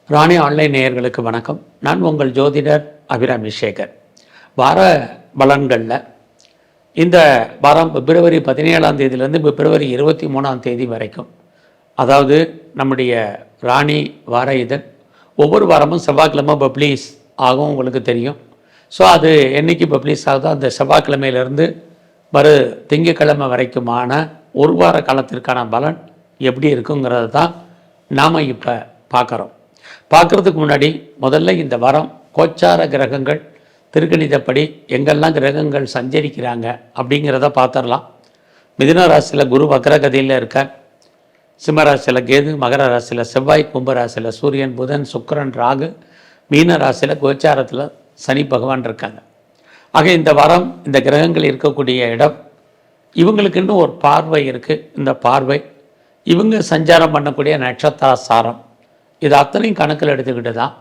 ராணி online நேயர்களுக்கு வணக்கம். நான் உங்கள் ஜோதிடர் அபிராமி சேகர். வார பலன்களில் இந்த வாரம் பிப்ரவரி 17ஆம் தேதியிலேருந்து பிப்ரவரி 23ஆம் தேதி வரைக்கும், அதாவது நம்முடைய ராணி வார இதழ் ஒவ்வொரு வாரமும் செவ்வாய்க்கிழமை பப்ளிஷ் ஆகும், உங்களுக்கு தெரியும். ஸோ அது என்றைக்கு பப்ளிஷ் ஆகுதோ அந்த செவ்வாய்க்கிழமையிலேருந்து வரு திங்கட்கிழமை வரைக்குமான ஒரு வார காலத்திற்கான பலன் எப்படி இருக்குங்கிறத தான் நாம் இப்போ பார்க்குறதுக்கு முன்னாடி முதல்ல இந்த வாரம் கோச்சார கிரகங்கள் திருக்கணிதப்படி எங்கெல்லாம் கிரகங்கள் சஞ்சரிக்கிறாங்க அப்படிங்கிறத பார்த்துடலாம். மிதுன ராசியில் குரு வக்ரகதியில் இருக்கார், சிம்ம ராசியில் கேது, மகர ராசியில் செவ்வாய், கும்ப ராசியில் சூரியன், புதன், சுக்கிரன், ராகு, மீன ராசியில் கோச்சாரத்தில் சனி பகவான் இருக்காங்க. ஆக இந்த வாரம் இந்த கிரகங்கள் இருக்கக்கூடிய இடம் இவங்களுக்குன்னு ஒரு பார்வை இருக்குது. இந்த பார்வை இவங்க சஞ்சாரம் பண்ணக்கூடிய நட்சத்திர சாரம் இது அத்தனையும் கணக்கில் எடுத்துக்கிட்டு தான்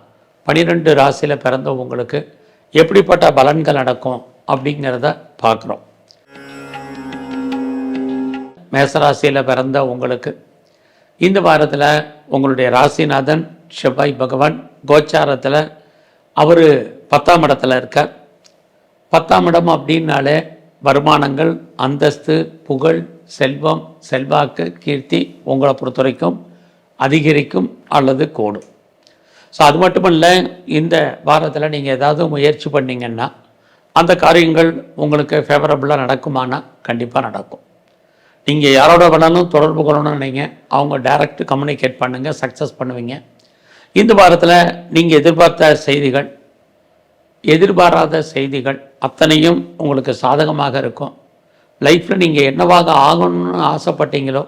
12 ராசியில் பிறந்தவங்களுக்கு எப்படிப்பட்ட பலன்கள் நடக்கும் அப்படிங்கிறத பார்க்குறோம். மேசராசியில் பிறந்த உங்களுக்கு இந்த வாரத்தில் உங்களுடைய ராசிநாதன் செவ்வாய் பகவான் கோச்சாரத்தில் அவர் 10ஆம் இடத்துல இருக்கார். 10ஆம் இடம் அப்படின்னாலே வருமானங்கள், அந்தஸ்து, புகழ், செல்வம், செல்வாக்கு, கீர்த்தி உங்களை பொறுத்த வரைக்கும் அதிகரிக்கும் அல்லது கூடும். ஸோ அது மட்டுமல்ல, இந்த வாரத்தில் நீங்கள் ஏதாவது முயற்சி பண்ணிங்கன்னா அந்த காரியங்கள் உங்களுக்கு ஃபேவரபுளாக நடக்குமானா கண்டிப்பாக நடக்கும். நீங்கள் யாரோட வேணாலும் தொடர்பு கொள்ளணும்னு நினைங்க, அவங்க டைரக்ட் கம்யூனிகேட் பண்ணுங்கள், சக்ஸஸ் பண்ணுவீங்க. இந்த வாரத்தில் நீங்கள் எதிர்பார்த்த செய்திகள், எதிர்பாராத செய்திகள் அத்தனையும் உங்களுக்கு சாதகமாக இருக்கும். லைஃப்பில் நீங்கள் என்னவாக ஆகணும்னு ஆசைப்பட்டீங்களோ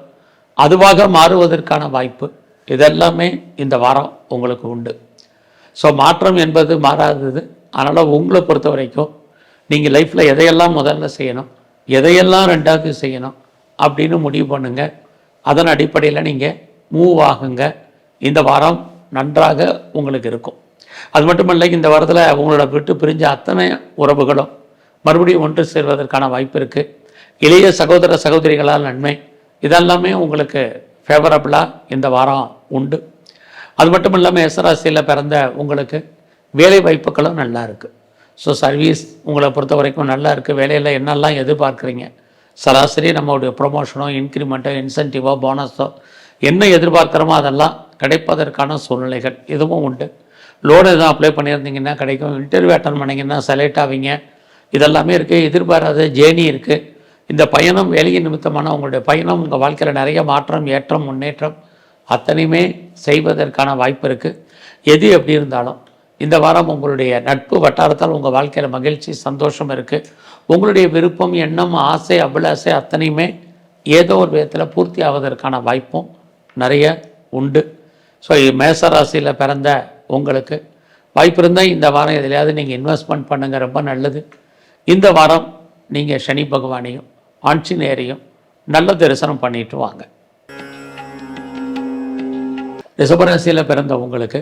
அதுவாக மாறுவதற்கான வாய்ப்பு இதெல்லாமே இந்த வாரம் உங்களுக்கு உண்டு. ஸோ மாற்றம் என்பது மாறாதது. அதனால் உங்களை பொறுத்த வரைக்கும் நீங்கள் லைஃப்பில் எதையெல்லாம் முதல்ல செய்யணும், எதையெல்லாம் ரெண்டாவது செய்யணும் அப்படின்னு முடிவு பண்ணுங்கள். அதன் அடிப்படையில் நீங்கள் மூவ் ஆகுங்க. இந்த வாரம் நன்றாக உங்களுக்கு இருக்கும். அது மட்டும் இல்லை, இந்த வாரத்தில் உங்களோட விட்டு பிரிஞ்ச அத்தனை உறவுகளும் மறுபடியும் ஒன்று சேர்வதற்கான வாய்ப்பு இருக்குது. இளைய சகோதர சகோதரிகளால் நன்மை இதெல்லாமே உங்களுக்கு ஃபேவரபுளாக இந்த வாரம் உண்டு. அது மட்டும் இல்லாமல் மேசராசியில் பிறந்த உங்களுக்கு வேலை வாய்ப்புகளும் நல்லா இருக்குது. ஸோ சர்வீஸ் உங்களை பொறுத்த வரைக்கும் நல்லா இருக்குது. வேலையில் என்னெல்லாம் எதிர்பார்க்குறீங்க, சராசரி நம்மளுடைய ப்ரொமோஷனோ, இன்க்ரிமெண்ட்டோ, இன்சென்டிவோ, போனஸோ என்ன எதிர்பார்க்குறோமோ அதெல்லாம் கிடைப்பதற்கான சூழ்நிலைகள் இதுவும் உண்டு. லோன் எதுவும் அப்ளை பண்ணியிருந்தீங்கன்னா கிடைக்கும். இன்டர்வியூ அட்டன் பண்ணிங்கன்னா செலக்ட் ஆவீங்க. இதெல்லாமே இருக்குது. எதிர்பாராத ஜேர்னி இருக்குது. இந்த பயணம், வேலையின் நிமித்தமான உங்களுடைய பயணம் உங்கள் வாழ்க்கையில் நிறைய மாற்றம், ஏற்றம், முன்னேற்றம் அத்தனையுமே செய்வதற்கான வாய்ப்பு இருக்குது. எது எப்படி இருந்தாலும் இந்த வாரம் உங்களுடைய நட்பு வட்டாரத்தால் உங்கள் வாழ்க்கையில் மகிழ்ச்சி, சந்தோஷம் இருக்குது. உங்களுடைய விருப்பம், எண்ணம், ஆசை, அபிலாசை அத்தனையுமே ஏதோ ஒரு விதத்தில் பூர்த்தி ஆவதற்கான வாய்ப்பும் நிறைய உண்டு. ஸோ மேசராசியில் பிறந்த உங்களுக்கு வாய்ப்பு இருந்தால் இந்த வாரம் எதிலையாவது நீங்கள் இன்வெஸ்ட்மெண்ட் பண்ணுங்கள், ரொம்ப நல்லது. இந்த வாரம் நீங்கள் சனி பகவானையும் ஆஞ்சநேயரையும் நல்ல தரிசனம் பண்ணிட்டு வாங்க. ரிஷபராசியில் பிறந்த உங்களுக்கு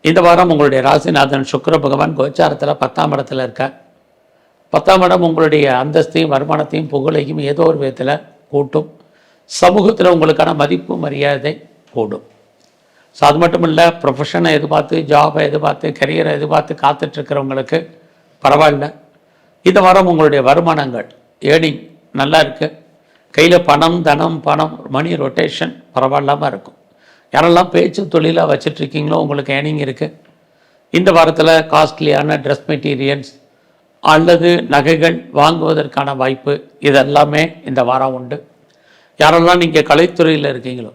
இந்த வாரம் உங்களுடைய ராசிநாதன் சுக்கிர பகவான் கோச்சாரத்தில் 10ஆம் இடத்துல இருக்கார். 10ஆம் இடம் உங்களுடைய அந்தஸ்தையும், வருமானத்தையும், புகழையும் ஏதோ ஒரு விதத்தில் கூட்டும். சமூகத்தில் உங்களுக்கான மதிப்பு, மரியாதை கூடும். ஸோ அது மட்டும் இல்லை, ப்ரொஃபஷனை எதிர்பார்த்து, ஜாபை எதிர்பார்த்து, கரியரை எதிர்பார்த்து காத்துட்ருக்கிறவங்களுக்கு பரவாயில்ல. இந்த வாரம் உங்களுடைய வருமானங்கள், ஏர்னிங் நல்லா இருக்குது. கையில் பணம், தனம், மணி ரொட்டேஷன் பரவாயில்லாமல் இருக்கும். யாரெல்லாம் பேச்சு தொழிலாக வச்சிட்ருக்கீங்களோ உங்களுக்கு ஏர்னிங் இருக்குது. இந்த வாரத்தில் காஸ்ட்லியான ட்ரெஸ் மெட்டீரியல்ஸ் அல்லது நகைகள் வாங்குவதற்கான வாய்ப்பு இதெல்லாமே இந்த வாரம் உண்டு. யாரெல்லாம் நீங்கள் கலைத்துறையில் இருக்கீங்களோ,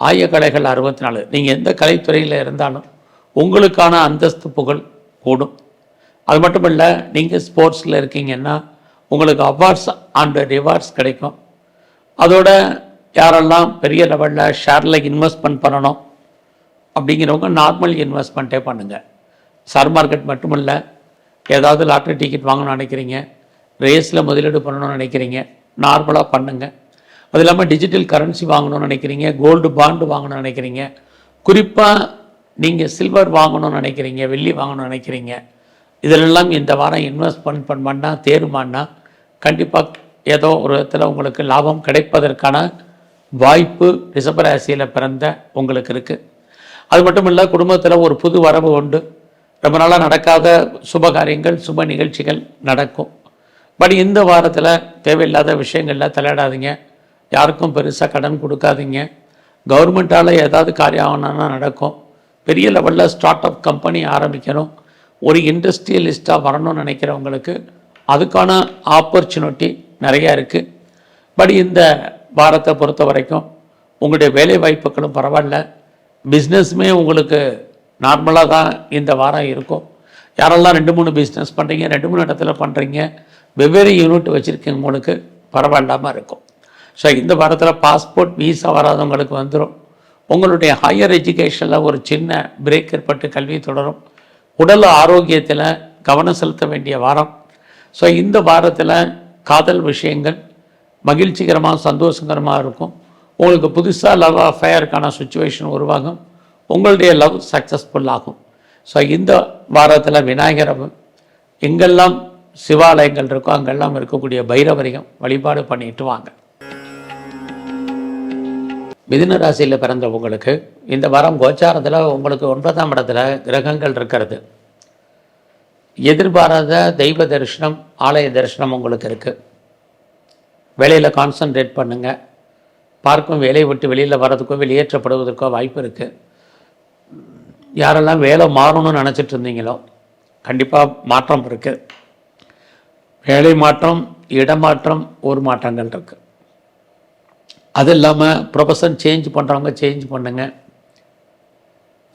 ஆயக்கலைகள் 64, நீங்கள் எந்த கலைத்துறையில் இருந்தாலும் உங்களுக்கான அந்தஸ்து, புகழ் கூடும். அது மட்டும் இல்லை, நீங்கள் ஸ்போர்ட்ஸில் இருக்கீங்கன்னா உங்களுக்கு அவார்ட்ஸ் அண்ட் ரிவார்ட்ஸ் கிடைக்கும். அதோட யாரெல்லாம் பெரிய லெவலில் ஷேரில் இன்வெஸ்ட்மெண்ட் பண்ணணும் அப்படிங்கிறவங்க நார்மல் இன்வெஸ்ட்மெண்ட்டே பண்ணுங்கள். ஷேர் மார்க்கெட் மட்டும் இல்லை, ஏதாவது லாட்ரி டிக்கெட் வாங்கணும்னு நினைக்கிறீங்க, ரேஸில் முதலீடு பண்ணணும்னு நினைக்கிறீங்க, நார்மலாக பண்ணுங்கள். அது இல்லாமல் டிஜிட்டல் கரன்சி வாங்கணும்னு நினைக்கிறீங்க, கோல்டு பாண்டு வாங்கணும்னு நினைக்கிறீங்க, குறிப்பாக நீங்கள் சில்வர் வாங்கணும்னு நினைக்கிறீங்க, வெள்ளி வாங்கணும்னு நினைக்கிறீங்க, இதிலெல்லாம் இந்த வாரம் இன்வெஸ்ட்மெண்ட் பண்ணால் தேருமானா கண்டிப்பாக ஏதோ ஒரு விதத்தில் உங்களுக்கு லாபம் கிடைப்பதற்கான வாய்ப்பு ரிஷபராசியில் பிறந்த உங்களுக்கு இருக்குது. அது மட்டும் இல்லை, குடும்பத்தில் ஒரு புது வரவு உண்டு. ரொம்ப நாளாக நடக்காத சுப காரியங்கள், சுப நிகழ்ச்சிகள் நடக்கும். பட் இந்த வாரத்தில் தேவையில்லாத விஷயங்களில் தலையிடாதீங்க. யாருக்கும் பெருசாக கடன் கொடுக்காதீங்க. கவர்மெண்ட்டால் ஏதாவது காரியம் ஆகணும்னா நடக்கும். பெரிய லெவலில் ஸ்டார்ட் அப் கம்பெனி ஆரம்பிக்கணும், ஒரு இண்டஸ்ட்ரியலிஸ்ட்டாக வரணும்னு நினைக்கிறவங்களுக்கு அதுக்கான ஆப்பர்ச்சுனிட்டி நிறையா இருக்குது. பட் இந்த வாரத்தை பொறுத்த வரைக்கும் உங்களுடைய வேலை வாய்ப்புகளும் பரவாயில்ல, பிஸ்னஸுமே உங்களுக்கு நார்மலாக தான் இந்த வாரம் இருக்கும். யாரெல்லாம் 2-3 பிஸ்னஸ் பண்ணுறீங்க, 2-3 இடத்துல பண்ணுறீங்க, வெவ்வேறு யூனிட் வச்சுருக்கீங்க, உங்களுக்கு பரவாயில்லாமல் இருக்கும். ஸோ இந்த வாரத்தில் பாஸ்போர்ட் வீசா வராதவங்களுக்கு வந்துடும். உங்களுடைய ஹையர் எஜுகேஷனில் ஒரு சின்ன பிரேக் ஏற்பட்டு கல்வி தொடரும். உடல் ஆரோக்கியத்தில் கவனம் செலுத்த வேண்டிய வாரம். ஸோ இந்த வாரத்தில் காதல் விஷயங்கள் மகிழ்ச்சிகரமாக சந்தோஷகரமாக இருக்கும். உங்களுக்கு புதுசாக லவ் அஃபேருக்கான சுச்சுவேஷன் உருவாகும். உங்களுடைய லவ் சக்ஸஸ்ஃபுல் ஆகும். ஸோ இந்த வாரத்தில் விநாயகர் எங்கெல்லாம் சிவாலயங்கள் இருக்கோ அங்கெல்லாம் இருக்கக்கூடிய பைரவரையும் வழிபாடு பண்ணிட்டு வாங்க. மிதுன ராசியில் பிறந்தவங்களுக்கு இந்த வாரம் கோச்சாரத்தில் உங்களுக்கு 9ஆம் இடத்துல கிரகங்கள் இருக்கிறது. எதிர்பாராத தெய்வ தரிசனம், ஆலய தரிசனம் உங்களுக்கு இருக்குது. வேலையில் கான்சன்ட்ரேட் பண்ணுங்கள். பார்க்கும் வேலையை விட்டு வெளியில் வர்றதுக்கோ வெளியேற்றப்படுவதற்கோ வாய்ப்பு இருக்குது. யாரெல்லாம் வேலை மாறணும்னு நினச்சிட்டு இருந்தீங்களோ கண்டிப்பாக மாற்றம் இருக்குது. வேலை மாற்றம், இடமாற்றம், ஒரு மாற்றங்கள் இருக்குது. அது இல்லாமல் ப்ரொஃபஷன் சேஞ்ச் பண்ணுறவங்க சேஞ்ச் பண்ணுங்க.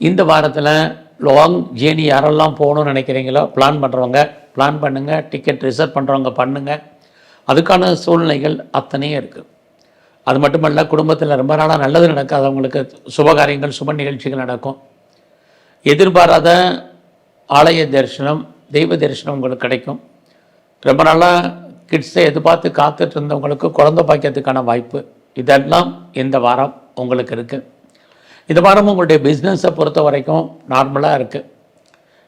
இந்த வாரத்தில் லாங் ஜேர்னி யாரெல்லாம் போகணும்னு நினைக்கிறீங்களோ பிளான் பண்ணுறவங்க பிளான் பண்ணுங்கள். டிக்கெட் ரிசர்வ் பண்ணுறவங்க பண்ணுங்கள். அதுக்கான சூழ்நிலைகள் அத்தனையும் இருக்குது. அது மட்டுமல்ல, குடும்பத்தில் ரொம்ப நாளாக நல்லது நடக்காதவங்களுக்கு சுபகாரியங்கள், சுப நிகழ்ச்சிகள் நடக்கும். எதிர்பாராத ஆலய தரிசனம், தெய்வ தரிசனம் உங்களுக்கு கிடைக்கும். ரொம்ப நாளாக கிட்ஸை எதிர்பார்த்து காத்துட்டு இருந்தவங்களுக்கு குழந்தை பாக்கியத்துக்கான வாய்ப்பு, இதெல்லாம் இந்த வாரம் உங்களுக்கு இருக்குது. இந்த வாரம் உங்களுடைய பிஸ்னஸை பொறுத்த வரைக்கும் நார்மலாக இருக்குது.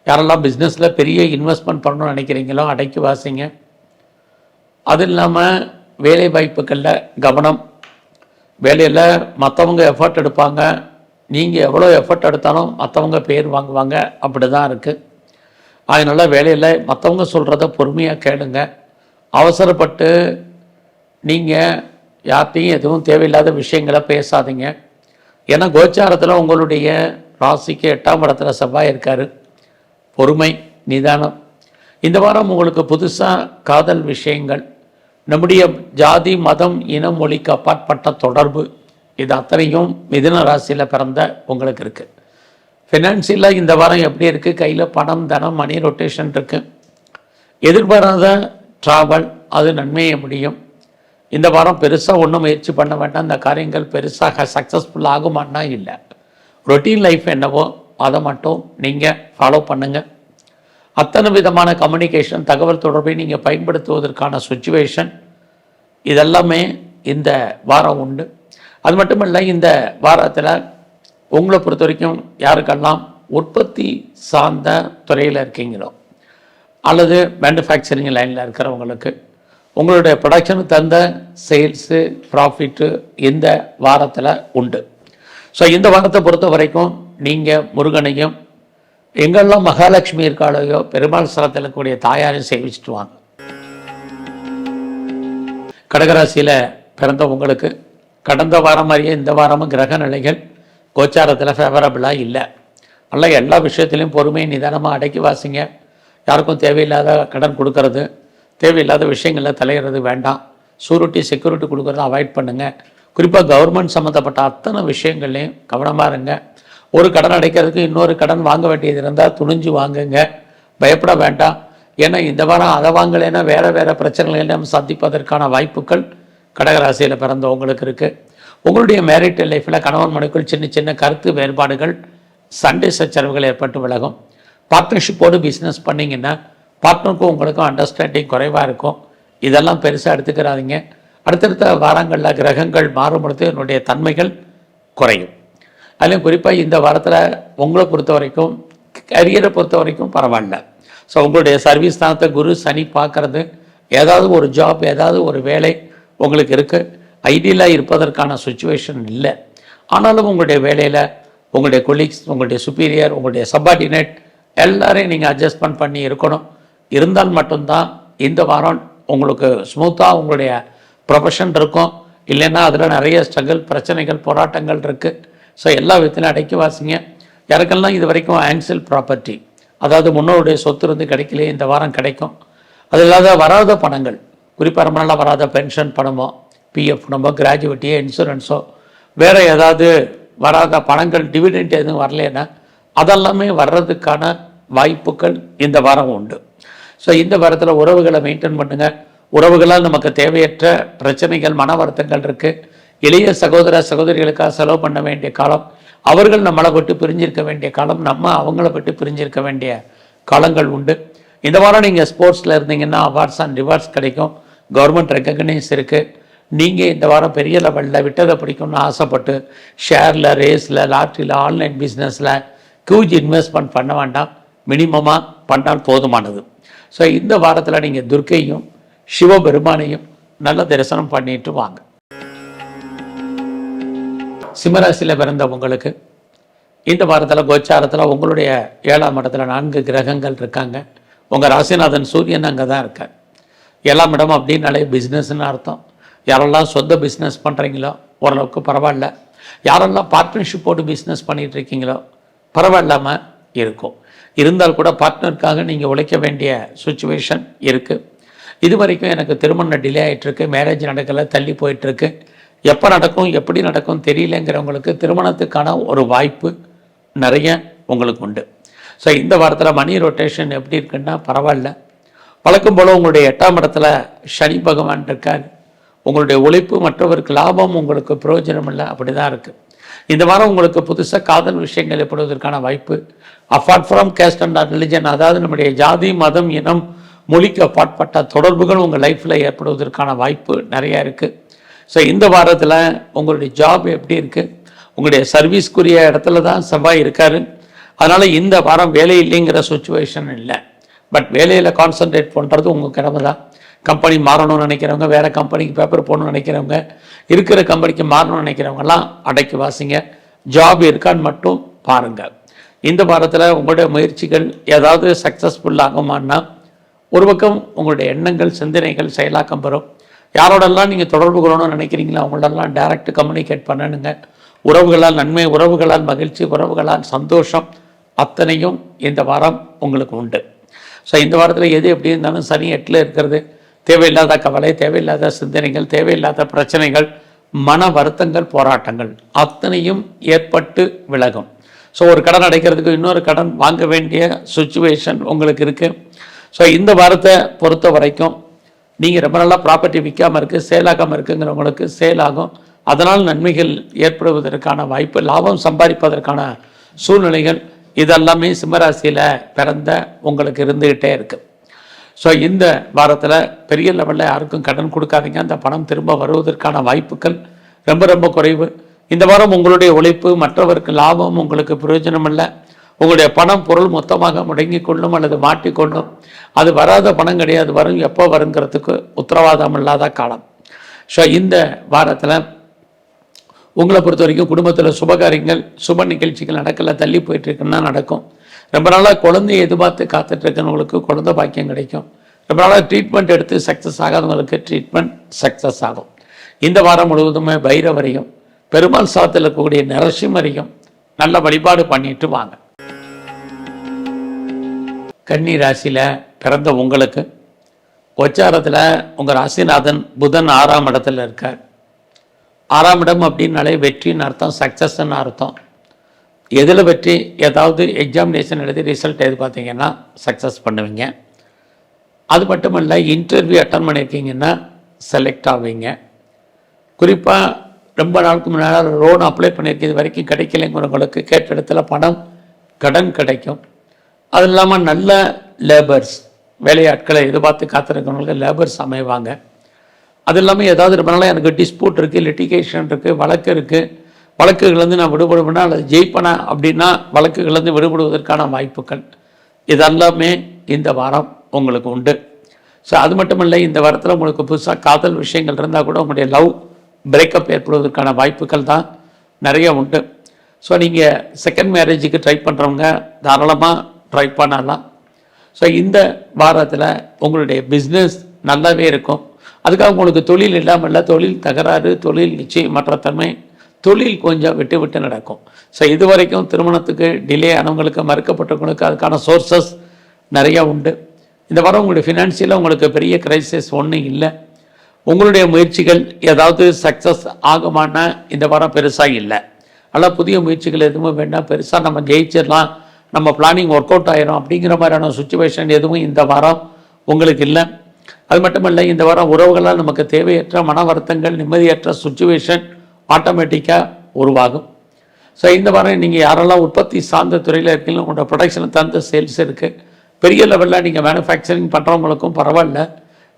யாரெல்லாம் பிஸ்னஸில் பெரிய இன்வெஸ்ட்மெண்ட் பண்ணணும்னு நினைக்கிறீங்களோ அடக்கி வாசிங்க. அது இல்லாமல் வேலை வாய்ப்புகளில் கவனம். வேலையில் மற்றவங்க எஃபர்ட் எடுப்பாங்க, நீங்கள் எவ்வளோ எஃபர்ட் எடுத்தாலும் மற்றவங்க பேர் வாங்குவாங்க, அப்படி தான் இருக்குது. அதனால் வேலையில் மற்றவங்க சொல்கிறத பொறுமையாக கேளுங்க. அவசரப்பட்டு நீங்கள் யார்கிட்டையும் எதுவும் தேவையில்லாத விஷயங்களை பேசாதீங்க. ஏன்னா கோச்சாரத்தில் உங்களுடைய ராசிக்கு 8ஆம் இடத்துல செவ்வாய் இருக்கார். பொறுமை, நிதானம். இந்த வாரம் உங்களுக்கு புதுசாக காதல் விஷயங்கள், நம்முடைய ஜாதி, மதம், இனம், மொழிக்கு அப்பாற்பட்ட தொடர்பு, இது அத்தனையும் மிதுன ராசியில் பிறந்த உங்களுக்கு இருக்குது. ஃபினான்சியலாக இந்த வாரம் எப்படி இருக்குது? கையில் பணம், தனம், மணி ரொட்டேஷன் இருக்குது. எதிர்பாராத ட்ராவல், அது நன்மையை முடியும். இந்த வாரம் பெருசாக ஒன்றும் முயற்சி பண்ண வேண்டாம். இந்த காரியங்கள் பெருசாக சக்ஸஸ்ஃபுல் ஆகுமான்னா இல்லை. ரொட்டீன் லைஃப் என்னவோ அதை மட்டும் நீங்கள் ஃபாலோ பண்ணுங்கள். அத்தனை விதமான கம்யூனிகேஷன், தகவல் தொடர்பை நீங்கள் பயன்படுத்துவதற்கான சுச்சுவேஷன் இதெல்லாமே இந்த வாரம் உண்டு. அது மட்டும் இல்லை, இந்த வாரத்தில் உங்களை பொறுத்த வரைக்கும் யாருக்கெல்லாம் உற்பத்தி சார்ந்த துறையில் இருக்கீங்களோ அல்லது மேனுஃபேக்சரிங் லைனில் இருக்கிறவங்களுக்கு உங்களுடைய ப்ரொடக்ஷனுக்கு தந்த சேல்ஸு, ப்ராஃபிட்டு இந்த வாரத்தில் உண்டு. ஸோ இந்த வாரத்தை பொறுத்த வரைக்கும் நீங்கள் முருகனையும் எங்கெல்லாம் மகாலட்சுமி இருக்காளையோ பெருமாள் ஸ்தலத்தில் இருக்கக்கூடிய தாயாரையும் சேவிச்சுட்டு வாங்க. கடகராசியில் பிறந்த உங்களுக்கு கடந்த வாரம் மாதிரியே இந்த வாரமும் கிரக நிலைகள் கோச்சாரத்தில் ஃபேவரபிளாக இல்லை. நல்லா எல்லா விஷயத்துலையும் பொறுமை, நிதானமாக அடக்கி வாசிங்க. யாருக்கும் தேவையில்லாத கடன் கொடுக்கறது, தேவையில்லாத விஷயங்களில் தலையிறது வேண்டாம். சூரிட்டி, செக்யூரிட்டி கொடுக்குறத அவாய்ட் பண்ணுங்கள். குறிப்பாக கவர்மெண்ட் சம்மந்தப்பட்ட அத்தனை விஷயங்கள்லையும் கவனமாக இருங்க. ஒரு கடன் அடைக்கிறதுக்கு இன்னொரு கடன் வாங்க வேண்டியது இருந்தால் துணிஞ்சு வாங்குங்க, பயப்பட வேண்டாம். ஏன்னா இந்த வாரம் அதை வாங்கலைன்னா வேறு பிரச்சனைகளை நம்ம சந்திப்பதற்கான வாய்ப்புகள் கடகராசியில் பிறந்தவங்களுக்கு இருக்குது. உங்களுடைய மேரிட்டல் லைஃப்பில் கணவன் மனைவிக்குள் சின்ன சின்ன கருத்து வேறுபாடுகள், சண்டை சச்சரவுகள் ஏற்பட்டு விலகும். பார்ட்னர்ஷிப்போடு பிஸ்னஸ் பண்ணிங்கன்னா பார்ட்னருக்கும் உங்களுக்கும் அண்டர்ஸ்டாண்டிங் குறைவாக இருக்கும். இதெல்லாம் பெருசாக எடுத்துக்கிறாதீங்க. அடுத்தடுத்த வாரங்களில் கிரகங்கள் மாறும்பொழுது என்னுடைய தன்மைகள் குறையும். அதுலேயும் குறிப்பாக இந்த வாரத்தில் உங்களை பொறுத்த வரைக்கும், கரியரை பொறுத்த வரைக்கும் பரவாயில்ல. ஸோ உங்களுடைய சர்வீஸ் ஸ்தானத்தை குரு, சனி பார்க்குறது, ஏதாவது ஒரு ஜாப், ஏதாவது ஒரு வேலை உங்களுக்கு இருக்குது. ஐடியலாக இருப்பதற்கான சுச்சுவேஷன் இல்லை. ஆனாலும் உங்களுடைய வேலையில் உங்களுடைய கொலீக்ஸ், உங்களுடைய சுப்பீரியர், உங்களுடைய சப்பார்டினேட் எல்லாரையும் நீங்கள் அட்ஜஸ்ட்மெண்ட் பண்ணி இருக்கணும். இருந்தால் மட்டும்தான் இந்த வாரம் உங்களுக்கு ஸ்மூத்தாக உங்களுடைய ப்ரொஃபஷன் இருக்கும். இல்லைன்னா அதில் நிறைய ஸ்ட்ரகிள், பிரச்சனைகள், போராட்டங்கள் இருக்குது. ஸோ எல்லா விதத்திலும் அடக்கி வாசிங்க. யாருக்கெல்லாம் இது வரைக்கும் ஆன்சில் ப்ராப்பர்ட்டி, அதாவது முன்னோருடைய சொத்து இருந்து கிடைக்கலையே, இந்த வாரம் கிடைக்கும். அது இல்லாத வராத பணங்கள், குறிப்பாக ரொம்ப நாளாக வராத பென்ஷன் பணமோ, பிஎஃப் பணமோ, கிராஜுவேட்டியோ, இன்சூரன்ஸோ, வேறு ஏதாவது வராத பணங்கள், டிவிடெண்ட் எதுவும் வரலைன்னா அதெல்லாமே வர்றதுக்கான வாய்ப்புகள் இந்த வாரம் உண்டு. ஸோ இந்த வாரத்தில் உறவுகளை மெயின்டைன் பண்ணுங்கள். உறவுகளால் நமக்கு தேவையற்ற பிரச்சனைகள், மன வருத்தங்கள் இருக்குது. இளைய சகோதர சகோதரிகளுக்காக செலவு பண்ண வேண்டிய காலம், அவர்கள் நம்மளை விட்டு பிரிஞ்சிருக்க வேண்டிய காலம், நம்ம அவங்கள விட்டு பிரிஞ்சிருக்க வேண்டிய காலங்கள் உண்டு. இந்த வாரம் நீங்கள் ஸ்போர்ட்ஸில் இருந்தீங்கன்னா அவார்ட்ஸ் அண்ட் ரிவார்ட்ஸ் கிடைக்கும். கவர்மெண்ட் ரெக்கக்னைஸ் இருக்குது. நீங்கள் இந்த வாரம் பெரிய லெவலில் விட்டதை பிடிக்கும்னு ஆசைப்பட்டு ஷேரில், ரேஸில், லாட்ரியில், ஆன்லைன் பிஸ்னஸில் ஹியூஜ் இன்வெஸ்ட்மெண்ட் பண்ண வேண்டாம். மினிமமாக பண்ணால் போதுமானது. ஸோ இந்த வாரத்தில் நீங்கள் துர்க்கையும் சிவபெருமானையும் நல்ல தரிசனம் பண்ணிட்டு வாங்க. சிம்மராசியில் பிறந்த உங்களுக்கு இந்த வாரத்தில் கோச்சாரத்தில் உங்களுடைய 7ஆம் இடத்துல 4 கிரகங்கள் இருக்காங்க. உங்கள் ராசிநாதன் சூரியன் அங்கே தான் இருக்கார். 7ஆம் இடம் அப்படின்னாலே பிஸ்னஸ்ன்னு அர்த்தம். யாரெல்லாம் சொந்த பிஸ்னஸ் பண்ணுறீங்களோ ஓரளவுக்கு பரவாயில்ல. யாரெல்லாம் பார்ட்னர்ஷிப் போட்டு பிஸ்னஸ் பண்ணிகிட்டு இருக்கீங்களோ பரவாயில்லாமல் இருக்கும். இருந்தால் கூட பார்ட்னருக்காக நீங்கள் உழைக்க வேண்டிய சுச்சுவேஷன் இருக்குது. இது வரைக்கும் எனக்கு திருமணம் டிலே ஆகிட்டுருக்கு, மேரேஜ் நடக்கலை, தள்ளி போயிட்டுருக்கு, எப்போ நடக்கும் எப்படி நடக்கும் தெரியலங்கிறவங்களுக்கு திருமணத்துக்கான ஒரு வாய்ப்பு நிறைய உங்களுக்கு உண்டு. ஸோ இந்த வாரத்தில் மணி ரொட்டேஷன் எப்படி இருக்குன்னா பரவாயில்ல. வழக்கம் போல் உங்களுடைய 8ஆம் இடத்துல சனி பகவான் இருக்கார். உங்களுடைய உழைப்பு மற்றவருக்கு லாபம், உங்களுக்கு பிரயோஜனம் இல்லை, அப்படி தான் இருக்குது. இந்த வாரம் உங்களுக்கு புதுசாக காதல் விஷயங்கள் ஏற்படுவதற்கான வாய்ப்பு. Apart from caste and religion, அதாவது நம்முடைய ஜாதி, மதம், இனம், மொழிக்கு அப்பாற்பட்ட தொடர்புகள் உங்கள் லைஃப்பில் ஏற்படுவதற்கான வாய்ப்பு நிறையா இருக்குது. ஸோ இந்த வாரத்தில் உங்களுடைய ஜாப் எப்படி இருக்குது? உங்களுடைய சர்வீஸ்க்குரிய இடத்துல தான் செவ்வாய் இருக்கார். அதனால் இந்த வாரம் வேலை இல்லைங்கிற சுச்சுவேஷன் இல்லை. பட் வேலையில் கான்சன்ட்ரேட் பண்ணுறது உங்கள் கடமை தான். கம்பெனி மாறணும்னு நினைக்கிறவங்க, வேறு கம்பெனிக்கு பேப்பர் போடணும்னு நினைக்கிறவங்க, இருக்கிற கம்பெனிக்கு மாறணும்னு நினைக்கிறவங்கலாம் அடக்கி வாசிங்க. ஜாப் இருக்கான்னு மட்டும் பாருங்கள். இந்த வாரத்தில் உங்களுடைய முயற்சிகள் ஏதாவது சக்ஸஸ்ஃபுல் ஆகுமான்னா ஒரு பக்கம் உங்களுடைய எண்ணங்கள், சிந்தனைகள் செயலாக்கம் பெறும். யாரோடெல்லாம் நீங்கள் தொடர்பு கொள்ளணும்னு நினைக்கிறீங்களோ அவங்களெல்லாம் டைரக்ட் கம்யூனிகேட் பண்ணணுங்க. உறவுகளால் நன்மை, உறவுகளால் மகிழ்ச்சி, உறவுகளால் சந்தோஷம் அத்தனையும் இந்த வாரம் உங்களுக்கு உண்டு. ஸோ இந்த வாரத்தில் எது எப்படி இருந்தாலும் சனி 8ல் இருக்கிறது. தேவையில்லாத கவலை, தேவையில்லாத சிந்தனைகள், தேவையில்லாத பிரச்சனைகள், மன வருத்தங்கள், போராட்டங்கள் அத்தனையும் ஏற்பட்டு விலகும். ஸோ ஒரு கடன் அடைக்கிறதுக்கு இன்னொரு கடன் வாங்க வேண்டிய சுச்சுவேஷன் உங்களுக்கு இருக்குது. ஸோ இந்த வாரத்தை பொறுத்த வரைக்கும் நீங்கள் ரொம்ப நல்லா ப்ராப்பர்ட்டி விற்காமல் இருக்குது, சேலாகாமல் இருக்குங்கிறவங்களுக்கு சேல் ஆகும். அதனால் நன்மைகள் ஏற்படுவதற்கான வாய்ப்பு, லாபம் சம்பாதிப்பதற்கான சூழ்நிலைகள் இதெல்லாமே சிம்மராசியில் பிறந்த உங்களுக்கு இருந்துக்கிட்டே இருக்குது. ஸோ இந்த வாரத்தில் பெரிய லெவலில் யாருக்கும் கடன் கொடுக்காதீங்க. அந்த பணம் திரும்ப வருவதற்கான வாய்ப்புகள் ரொம்ப ரொம்ப குறைவு. இந்த வாரம் உங்களுடைய உழைப்பு மற்றவருக்கு லாபம், உங்களுக்கு பிரயோஜனம் இல்லை. உங்களுடைய பணம், பொருள் மொத்தமாக முடங்கி கொள்ளும் அல்லது மாட்டிக்கொள்ளும். அது வராத பணம் கிடையாது, வரும் எப்போ வருங்கிறதுக்கு உத்தரவாதம் இல்லாத காலம். ஸோ இந்த வாரத்தில் உங்களை பொறுத்த வரைக்கும் குடும்பத்தில் சுபகாரியங்கள், சுப நிகழ்ச்சிகள் நடக்கல, தள்ளி போயிட்டுருக்குன்னா நடக்கும். ரொம்ப நாளாக குழந்தைய எதிர்பார்த்து காத்துட்ருக்கவங்களுக்கு குழந்தை பாக்கியம் கிடைக்கும். ரொம்ப நாளாக ட்ரீட்மெண்ட் எடுத்து சக்ஸஸ் ஆகாதவங்களுக்கு ட்ரீட்மெண்ட் சக்ஸஸ் ஆகும். இந்த வாரம் முழுவதுமே பைரவரையும் பெருமாள் சாத்தில் இருக்கக்கூடிய நரசிம்மரையும் நல்ல வழிபாடு பண்ணிட்டு வாங்க. கன்னி ராசியில் பிறந்த உங்களுக்கு கோச்சாரத்தில் உங்கள் ராசிநாதன் புதன் 6ஆம் இடத்துல இருக்கார். 6ஆம் இடம் அப்படின்னாலே வெற்றின்னு அர்த்தம், சக்ஸஸ்ன்னு அர்த்தம். எதில் வெற்றி? ஏதாவது எக்ஸாமினேஷன் எழுதி ரிசல்ட் எதிர்பார்த்தீங்கன்னா சக்ஸஸ் பண்ணுவீங்க. அது மட்டும் இல்லை, இன்டர்வியூ அட்டன் பண்ணியிருக்கீங்கன்னா செலக்ட் ஆவீங்க. குறிப்பாக ரொம்ப நாளுக்கு முன்னால் லோன் அப்ளை பண்ணியிருக்க இது வரைக்கும் கிடைக்கலைங்கிறவங்களுக்கு கேட்ட இடத்துல பணம், கடன் கிடைக்கும். அது இல்லாமல் நல்ல லேபர்ஸ், வேலையாட்களை எதிர்பார்த்து காத்திருக்கிறவங்களுக்கு லேபர்ஸ் அமைவாங்க. அது இல்லாமல் ஏதாவது ரொம்ப நாளாக எனக்கு டிஸ்பியூட் இருக்குது, லிட்டிகேஷன் இருக்குது, வழக்கு இருக்குது, வழக்குகள்லேருந்து நான் விடுபடுவேன்னா அல்லது ஜெயிப்பேனா அப்படின்னா வழக்குகள்லேருந்து விடுபடுவதற்கான வாய்ப்புகள் இதெல்லாமே இந்த வாரம் உங்களுக்கு உண்டு. ஸோ அது மட்டும் இல்லை, இந்த வாரத்தில் உங்களுக்கு புதுசாக காதல் விஷயங்கள் இருந்தால் கூட உங்களுடைய லவ் பிரேக்கப் ஏற்படுவதற்கான வாய்ப்புகள் தான் நிறைய உண்டு. ஸோ நீங்கள் செகண்ட் மேரேஜுக்கு ட்ரை பண்ணுறவங்க தாராளமாக ட்ரை பண்ணலாம். ஸோ இந்த வாரத்தில் உங்களுடைய பிஸ்னஸ் நல்லாவே இருக்கும். அதுக்காக உங்களுக்கு தொழில் இல்லாமல் இல்லை, தொழில் தகராறு, தொழில் நிச்சயமற்ற தன்மை, தொழில் கொஞ்சம் விட்டு விட்டு நடக்கும். ஸோ இது வரைக்கும் திருமணத்துக்கு டிலே ஆனவங்களுக்கு, மறுக்கப்பட்டவங்களுக்கு அதுக்கான சோர்சஸ் நிறையா உண்டு. இந்த வாரம் உங்களுடைய ஃபினான்ஷியலாக உங்களுக்கு பெரிய கிரைசிஸ் ஒன்றும் இல்லை. உங்களுடைய முயற்சிகள் ஏதாவது சக்ஸஸ் ஆகுமானா இந்த வாரம் பெருசாக இல்லை. ஆனால் புதிய முயற்சிகள் எதுவும் வேண்டாம், பெருசாக நம்ம ஜெயிச்சிடலாம், நம்ம பிளானிங் ஒர்க் அவுட் ஆயிரும் அப்படிங்கிற மாதிரியான சுச்சுவேஷன் எதுவும் இந்த வாரம் உங்களுக்கு இல்லை. அது மட்டுமல்ல, இந்த வாரம் உறவுகளால் நமக்கு தேவையற்ற மன வருத்தங்கள், நிம்மதியற்ற சுச்சுவேஷன் ஆட்டோமேட்டிக்காக உருவாகும். ஸோ இந்த வாரம் நீங்கள் யாரெல்லாம் உற்பத்தி சார்ந்த துறையில் இருக்கீங்களோ, உங்களோட ப்ரொடக்ஷனை தகுந்த சேல்ஸ் இருக்குது. பெரிய லெவலில் நீங்கள் மேனுஃபேக்சரிங் பண்ணுறவங்களுக்கும் பரவாயில்ல.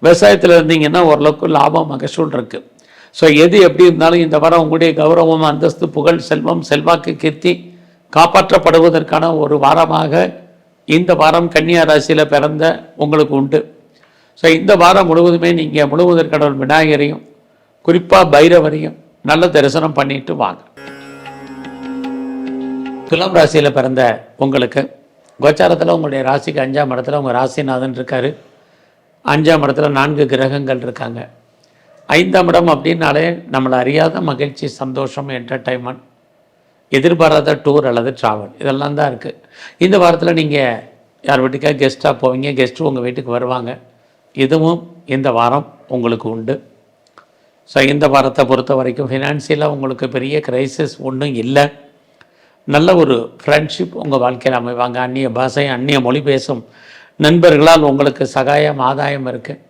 விவசாயத்தில் இருந்தீங்கன்னா ஓரளவுக்கு லாபம் மகசூல் இருக்குது. ஸோ எது எப்படி இருந்தாலும் இந்த வாரம் உங்களுடைய கௌரவம், அந்தஸ்து, புகழ், செல்வம், செல்வாக்கு, கீர்த்தி காப்பாற்றப்படுவதற்கான ஒரு வாரமாக இந்த வாரம் கன்னியா ராசியில் பிறந்த உங்களுக்கு உண்டு. ஸோ இந்த வாரம் முழுவதுமே நீங்கள் முழுவதற்கு கடவுள் விநாயகரையும் குறிப்பாக பைரவரையும் நல்ல தரிசனம் பண்ணிட்டு வாங்க. துலாம் ராசியில் பிறந்த உங்களுக்கு கோச்சாரத்தில் உங்களுடைய ராசிக்கு 5ஆம் இடத்துல உங்கள் ராசிநாதன் இருக்கார். 5ஆம் இடத்துல 4 கிரகங்கள் இருக்காங்க. 5ஆம் இடம் அப்படின்னாலே நம்மளை அறியாத மகிழ்ச்சி, சந்தோஷம், என்டர்டைன்மெண்ட், எதிர்பாராத டூர் அல்லது ட்ராவல் இதெல்லாம் தான் இருக்குது. இந்த வாரத்தில் நீங்கள் யார் வீட்டுக்காக கெஸ்ட்டாக போவீங்க, கெஸ்ட்டு உங்கள் வீட்டுக்கு வருவாங்க. இதுவும் இந்த வாரம் உங்களுக்கு உண்டு. ஸோ இந்த வாரத்தை பொறுத்த வரைக்கும் ஃபினான்ஷியலாக உங்களுக்கு பெரிய கிரைசிஸ் ஒன்றும் இல்லை. நல்ல ஒரு ஃப்ரெண்ட்ஷிப் உங்கள் வாழ்க்கையில் அமைவாங்க. அந்நிய பாஷை, அந்நிய மொழி பேசும் நண்பர்களால் உங்களுக்கு சகாயம், ஆதாயம் இருக்குது.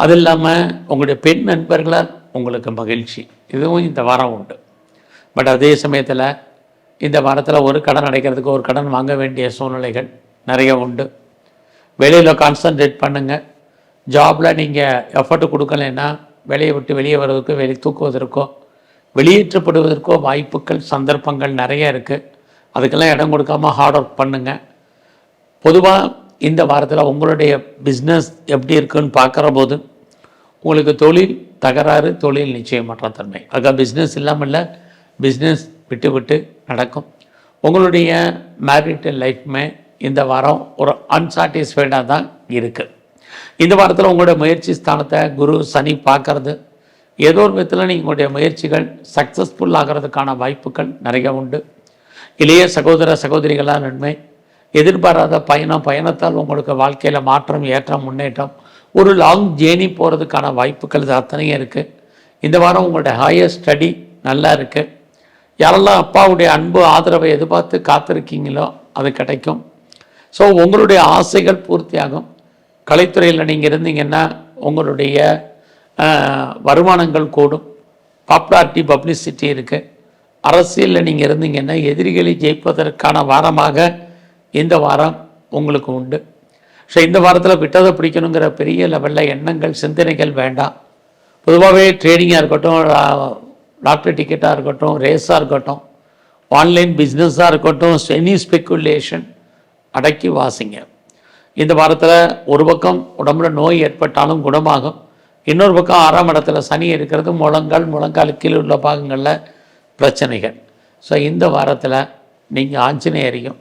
அது இல்லாமல் உங்களுடைய பெண் நண்பர்களால் உங்களுக்கு மகிழ்ச்சி, இதுவும் இந்த வாரம் உண்டு. பட் அதே சமயத்தில் இந்த வாரத்தில் ஒரு கடன் அடைக்கிறதுக்கு ஒரு கடன் வாங்க வேண்டிய சூழ்நிலைகள் நிறைய உண்டு. வெளியில் கான்சன்ட்ரேட் பண்ணுங்கள். ஜாபில் நீங்கள் எஃபர்ட் கொடுக்கலைன்னா வேலையை விட்டு வெளியே வருவதற்கோ, வெளியே தூக்குவதற்கோ, வெளியேற்றப்படுவதற்கோ வாய்ப்புகள், சந்தர்ப்பங்கள் நிறைய இருக்குது. அதுக்கெல்லாம் இடம் கொடுக்காமல் ஹார்ட் ஒர்க் பண்ணுங்கள். பொதுவாக இந்த வாரத்தில் உங்களுடைய பிஸ்னஸ் எப்படி இருக்குன்னு பார்க்குற போது உங்களுக்கு தொழில் தகராறு, தொழில் நிச்சயமற்ற தன்மை, அதுக்காக பிஸ்னஸ் இல்லாமல் இல்லை, பிஸ்னஸ் விட்டு விட்டு நடக்கும். உங்களுடைய மேரிட்டல் லைஃப்மே இந்த வாரம் ஒரு அன்சாட்டிஸ்ஃபைடாக தான் இருக்குது. இந்த வாரத்தில் உங்களுடைய முயற்சி ஸ்தானத்தை குரு, சனி பார்க்கறது ஏதோ ஒரு விதத்தில் உங்களுடைய முயற்சிகள் சக்ஸஸ்ஃபுல் ஆகிறதுக்கான வாய்ப்புகள் நிறைய உண்டு. இளைய சகோதர சகோதரிகளால் நன்மை, எதிர்பாராத பயணத்தால் உங்களுக்கு வாழ்க்கையில் மாற்றம், ஏற்றம், முன்னேற்றம், ஒரு லாங் ஜேர்னி போகிறதுக்கான வாய்ப்புகள் இது அத்தனையும் இருக்குது. இந்த வாரம் உங்களுடைய ஹையர் ஸ்டடி நல்லா இருக்குது. யாரெல்லாம் அப்பாவுடைய அன்பு, ஆதரவை எதிர்பார்த்து காத்திருக்கீங்களோ அது கிடைக்கும். ஸோ உங்களுடைய ஆசைகள் பூர்த்தியாகும். கலைத்துறையில் நீங்கள் இருந்தீங்கன்னா உங்களுடைய வருமானங்கள் கூடும். பாப்புலாரிட்டி, பப்ளிசிட்டி இருக்குது. அரசியலில் நீங்கள் இருந்தீங்கன்னா எதிரிகளை ஜெயிப்பதற்கான வாரமாக இந்த வாரம் உங்களுக்கு உண்டு. ஸோ இந்த வாரத்தில் விட்டதை பிடிக்கணுங்கிற பெரிய லெவலில் எண்ணங்கள், சிந்தனைகள் வேண்டாம். பொதுவாகவே ட்ரேடிங்காக இருக்கட்டும், லாட்ரி டிக்கெட்டாக இருக்கட்டும், ரேஸாக இருக்கட்டும், ஆன்லைன் பிஸ்னஸாக இருக்கட்டும், எனி ஸ்பெக்குலேஷன் அடக்கி வாசிங்க. இந்த வாரத்தில் ஒரு பக்கம் உடம்புல நோய் ஏற்பட்டாலும் குணமாகும். இன்னொரு பக்கம் 6ஆம் இடத்துல சனி இருக்கிறது, முழங்கால் கீழே உள்ள பாகங்களில் பிரச்சனைகள். ஸோ இந்த வாரத்தில் நீங்கள் ஆஞ்சநேயரையும்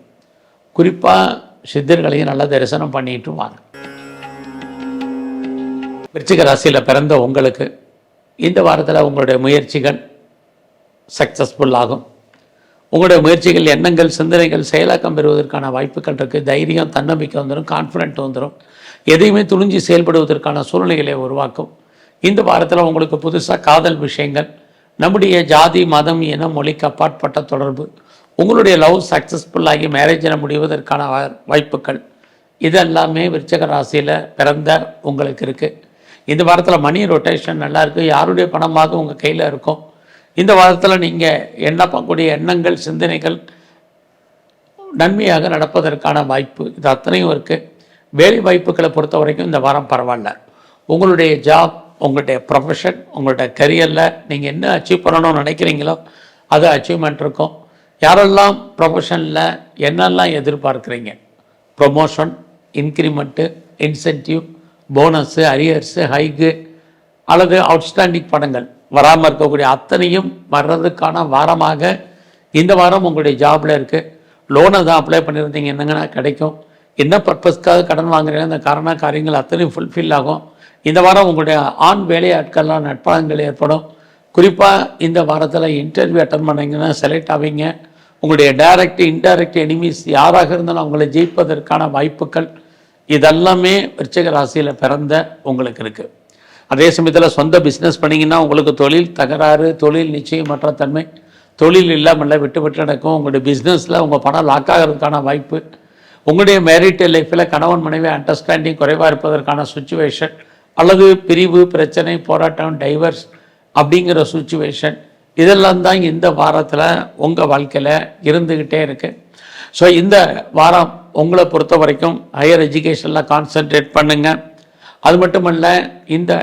குறிப்பாக சித்தர்களையும் நல்லா தரிசனம் பண்ணிட்டு வாங்க. விருச்சிக ராசியில் பிறந்த உங்களுக்கு இந்த வாரத்தில் உங்களுடைய முயற்சிகள் சக்ஸஸ்ஃபுல் ஆகும். உங்களுடைய முயற்சிகள், எண்ணங்கள், சிந்தனைகள் செயலாக்கம் பெறுவதற்கான வாய்ப்புகள் இருக்குது. தைரியம், தன்னம்பிக்கை வந்துடும், கான்ஃபிடென்ட் வந்துடும். எதையுமே துணிஞ்சு செயல்படுவதற்கான சூழ்நிலைகளை உருவாக்கும். இந்த வாரத்தில் உங்களுக்கு புதுசாக காதல் விஷயங்கள், நம்முடைய ஜாதி, மதம், இனம், மொழிக்கு அப்பாற்பட்ட தொடர்பு, உங்களுடைய லவ் சக்ஸஸ்ஃபுல்லாகி மேரேஜில் முடிவதற்கான வாய்ப்புகள் இதெல்லாமே விருச்சிக ராசியில் பிறந்த உங்களுக்கு இருக்குது. இந்த வாரத்தில் மணி ரொட்டேஷன் நல்லாயிருக்கு. யாருடைய பணமாவது உங்கள் கையில் இருக்கும். இந்த வாரத்தில் நீங்கள் எண்ணப்படக்கூடிய எண்ணங்கள், சிந்தனைகள் நன்மையாக நடப்பதற்கான வாய்ப்பு இது அத்தனையும் இருக்குது. வேலை வாய்ப்புகளை பொறுத்த வரைக்கும் இந்த வாரம் பரவாயில்ல. உங்களுடைய ஜாப், உங்களுடைய ப்ரொஃபஷன், உங்களுடைய கரியரில் நீங்கள் என்ன அச்சீவ் பண்ணணும்னு நினைக்கிறீங்களோ அது அச்சீவ்மெண்ட் இருக்கும். யாரெல்லாம் ப்ரொஃபஷனில் என்னெல்லாம் எதிர்பார்க்குறீங்க, promotion, increment, incentive, bonus, arrears, haiku அல்லது அவுட்ஸ்டாண்டிங் படங்கள் வராமல் இருக்கக்கூடிய அத்தனையும் வர்றதுக்கான வாரமாக இந்த வாரம் உங்களுடைய ஜாபில் இருக்குது. லோனை தான் அப்ளை பண்ணியிருந்தீங்க, என்னங்கன்னா கிடைக்கும். என்ன பர்பஸ்க்காக கடன் வாங்குறீங்க, அந்த காரியங்கள் அத்தனையும் ஃபுல்ஃபில் ஆகும். இந்த வாரம் உங்களுடைய ஆண் வேலையாட்கள்லாம் நட்பலன்கள் ஏற்படும். குறிப்பாக இந்த வாரத்தில் இன்டர்வியூ அட்டன் பண்ணிங்கன்னா செலக்ட் ஆவீங்க. உங்களுடைய டைரக்ட் இன்டைரக்ட் எனிமீஸ் யாராக இருந்தாலும் அவங்களை ஜெயிப்பதற்கான வாய்ப்புகள் இதெல்லாமே விருச்சிக ராசியில் பிறந்த உங்களுக்கு இருக்குது. அதே சமயத்தில் சொந்த பிஸ்னஸ் பண்ணிங்கன்னா உங்களுக்கு தொழில் தகராறு, தொழில் நிச்சயமற்ற தன்மை, தொழில் இல்லாமல் விட்டு விட்டு நடக்கும். உங்களுடைய பிஸ்னஸில் உங்கள் பணம் லாக் ஆகிறதுக்கான வாய்ப்பு, உங்களுடைய மேரிட்டல் லைஃப்பில் கணவன் மனைவி அண்டர்ஸ்டாண்டிங் குறைவாக இருப்பதற்கான சுச்சுவேஷன், அல்லது பிரிவு, பிரச்சனை, போராட்டம், டைவர்ஸ் அப்படிங்கிற சுச்சுவேஷன், இதெல்லாம் தான் இந்த வாரத்தில் உங்கள் வாழ்க்கையில் இருந்துக்கிட்டே இருக்குது. ஸோ இந்த வாரம் உங்களை பொறுத்த வரைக்கும் ஹையர் எஜுகேஷனில் கான்சன்ட்ரேட் பண்ணுங்கள். அது மட்டுமல்ல, இந்த